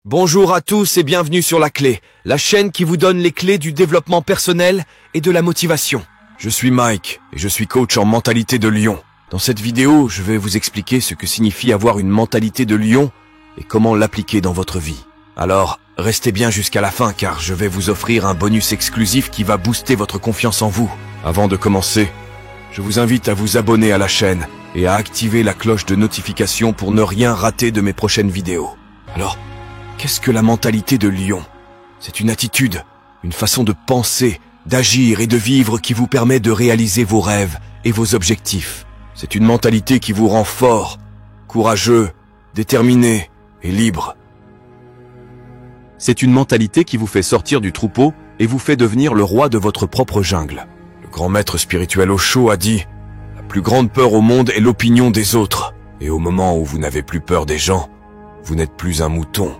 Bonjour à tous et bienvenue sur La Clé, la chaîne qui vous donne les clés du développement personnel et de la motivation. Je suis Mike et je suis coach en mentalité de lion. Dans cette vidéo, je vais vous expliquer ce que signifie avoir une mentalité de lion et comment l'appliquer dans votre vie. Alors, restez bien jusqu'à la fin car je vais vous offrir un bonus exclusif qui va booster votre confiance en vous. Avant de commencer, je vous invite à vous abonner à la chaîne et à activer la cloche de notification pour ne rien rater de mes prochaines vidéos. Alors, qu'est-ce que la mentalité de lion? C'est une attitude, une façon de penser, d'agir et de vivre qui vous permet de réaliser vos rêves et vos objectifs. C'est une mentalité qui vous rend fort, courageux, déterminé et libre. C'est une mentalité qui vous fait sortir du troupeau et vous fait devenir le roi de votre propre jungle. Le grand maître spirituel Osho a dit « La plus grande peur au monde est l'opinion des autres. Et au moment où vous n'avez plus peur des gens, vous n'êtes plus un mouton.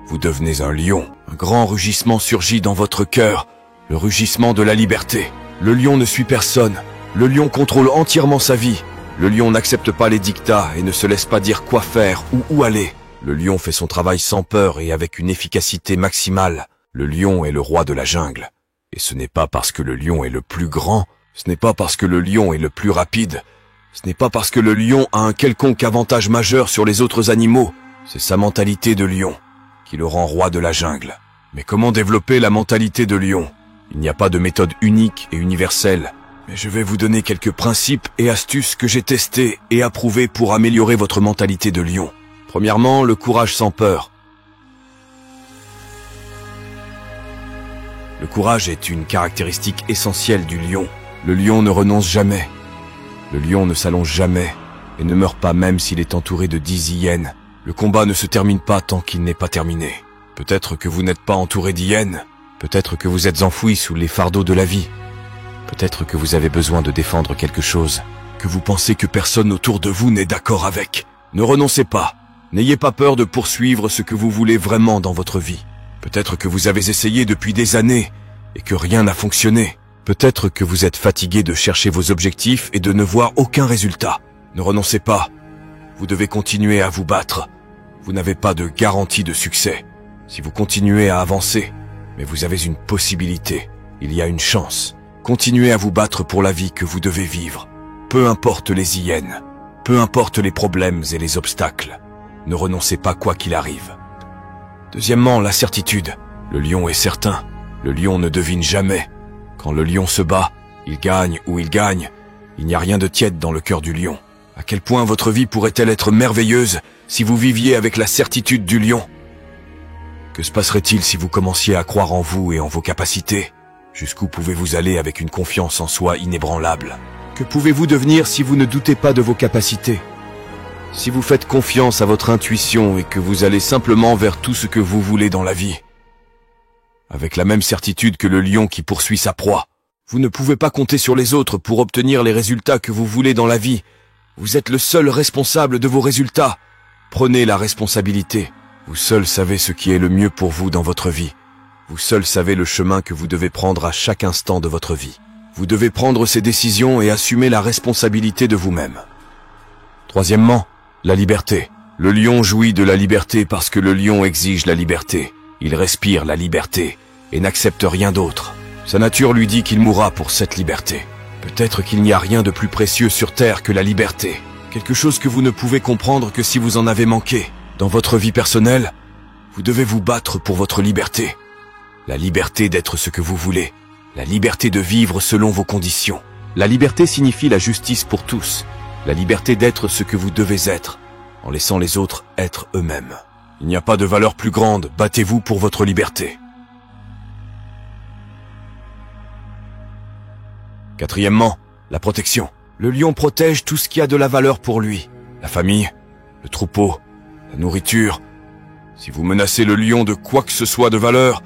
Vous devenez un lion. Un grand rugissement surgit dans votre cœur, le rugissement de la liberté. Le lion ne suit personne. Le lion contrôle entièrement sa vie. Le lion n'accepte pas les dictats et ne se laisse pas dire quoi faire ou où aller. Le lion fait son travail sans peur et avec une efficacité maximale. Le lion est le roi de la jungle. Et ce n'est pas parce que le lion est le plus grand, ce n'est pas parce que le lion est le plus rapide, ce n'est pas parce que le lion a un quelconque avantage majeur sur les autres animaux. C'est sa mentalité de lion qui le rend roi de la jungle. Mais comment développer la mentalité de lion? Il n'y a pas de méthode unique et universelle, mais je vais vous donner quelques principes et astuces que j'ai testés et approuvés pour améliorer votre mentalité de lion. Premièrement, le courage sans peur. Le courage est une caractéristique essentielle du lion. Le lion ne renonce jamais. Le lion ne s'allonge jamais et ne meurt pas même s'il est entouré de 10 hyènes. Le combat ne se termine pas tant qu'il n'est pas terminé. Peut-être que vous n'êtes pas entouré d'hyènes. Peut-être que vous êtes enfoui sous les fardeaux de la vie. Peut-être que vous avez besoin de défendre quelque chose, que vous pensez que personne autour de vous n'est d'accord avec. Ne renoncez pas. N'ayez pas peur de poursuivre ce que vous voulez vraiment dans votre vie. Peut-être que vous avez essayé depuis des années et que rien n'a fonctionné. Peut-être que vous êtes fatigué de chercher vos objectifs et de ne voir aucun résultat. Ne renoncez pas. Vous devez continuer à vous battre. Vous n'avez pas de garantie de succès. Si vous continuez à avancer, mais vous avez une possibilité, il y a une chance. Continuez à vous battre pour la vie que vous devez vivre. Peu importe les hyènes, peu importe les problèmes et les obstacles. Ne renoncez pas quoi qu'il arrive. Deuxièmement, la certitude. Le lion est certain. Le lion ne devine jamais. Quand le lion se bat, il gagne ou il gagne. Il n'y a rien de tiède dans le cœur du lion. À quel point votre vie pourrait-elle être merveilleuse si vous viviez avec la certitude du lion? Que se passerait-il si vous commenciez à croire en vous et en vos capacités? Jusqu'où pouvez-vous aller avec une confiance en soi inébranlable? Que pouvez-vous devenir si vous ne doutez pas de vos capacités? Si vous faites confiance à votre intuition et que vous allez simplement vers tout ce que vous voulez dans la vie, avec la même certitude que le lion qui poursuit sa proie, vous ne pouvez pas compter sur les autres pour obtenir les résultats que vous voulez dans la vie. Vous êtes le seul responsable de vos résultats. Prenez la responsabilité. Vous seul savez ce qui est le mieux pour vous dans votre vie. Vous seul savez le chemin que vous devez prendre à chaque instant de votre vie. Vous devez prendre ces décisions et assumer la responsabilité de vous-même. Troisièmement, la liberté. Le lion jouit de la liberté parce que le lion exige la liberté. Il respire la liberté et n'accepte rien d'autre. Sa nature lui dit qu'il mourra pour cette liberté. Peut-être qu'il n'y a rien de plus précieux sur Terre que la liberté. Quelque chose que vous ne pouvez comprendre que si vous en avez manqué. Dans votre vie personnelle, vous devez vous battre pour votre liberté. La liberté d'être ce que vous voulez. La liberté de vivre selon vos conditions. La liberté signifie la justice pour tous. La liberté d'être ce que vous devez être, en laissant les autres être eux-mêmes. Il n'y a pas de valeur plus grande, battez-vous pour votre liberté. Quatrièmement, la protection. Le lion protège tout ce qui a de la valeur pour lui. La famille, le troupeau, la nourriture. Si vous menacez le lion de quoi que ce soit de valeur,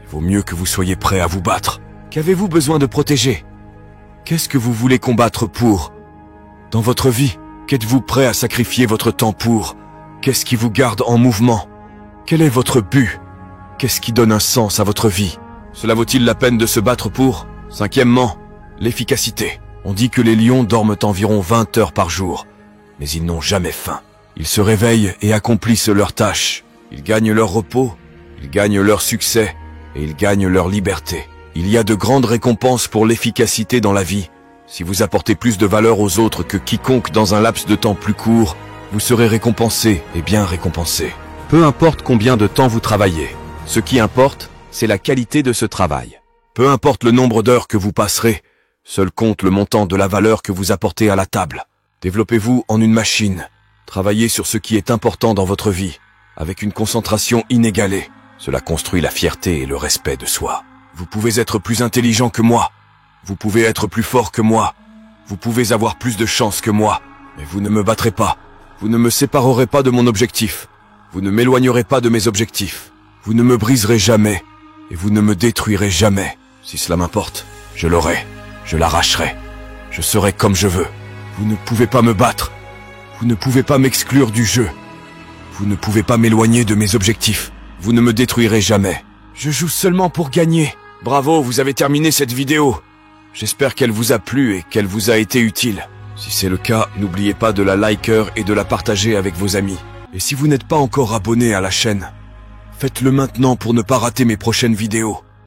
il vaut mieux que vous soyez prêt à vous battre. Qu'avez-vous besoin de protéger? Qu'est-ce que vous voulez combattre pour? Dans votre vie, qu'êtes-vous prêt à sacrifier votre temps pour? Qu'est-ce qui vous garde en mouvement? Quel est votre but? Qu'est-ce qui donne un sens à votre vie? Cela vaut-il la peine de se battre pour? Cinquièmement, l'efficacité. On dit que les lions dorment environ 20 heures par jour, mais ils n'ont jamais faim. Ils se réveillent et accomplissent leurs tâches. Ils gagnent leur repos, ils gagnent leur succès et ils gagnent leur liberté. Il y a de grandes récompenses pour l'efficacité dans la vie. Si vous apportez plus de valeur aux autres que quiconque dans un laps de temps plus court, vous serez récompensé et bien récompensé. Peu importe combien de temps vous travaillez, ce qui importe, c'est la qualité de ce travail. Peu importe le nombre d'heures que vous passerez, seul compte le montant de la valeur que vous apportez à la table. Développez-vous en une machine. Travaillez sur ce qui est important dans votre vie, avec une concentration inégalée. Cela construit la fierté et le respect de soi. Vous pouvez être plus intelligent que moi. Vous pouvez être plus fort que moi. Vous pouvez avoir plus de chance que moi. Mais vous ne me battrez pas. Vous ne me séparerez pas de mon objectif. Vous ne m'éloignerez pas de mes objectifs. Vous ne me briserez jamais. Et vous ne me détruirez jamais. Si cela m'importe, je l'aurai. Je l'arracherai. Je serai comme je veux. Vous ne pouvez pas me battre. Vous ne pouvez pas m'exclure du jeu. Vous ne pouvez pas m'éloigner de mes objectifs. Vous ne me détruirez jamais. Je joue seulement pour gagner. Bravo, vous avez terminé cette vidéo. J'espère qu'elle vous a plu et qu'elle vous a été utile. Si c'est le cas, n'oubliez pas de la liker et de la partager avec vos amis. Et si vous n'êtes pas encore abonné à la chaîne, faites-le maintenant pour ne pas rater mes prochaines vidéos.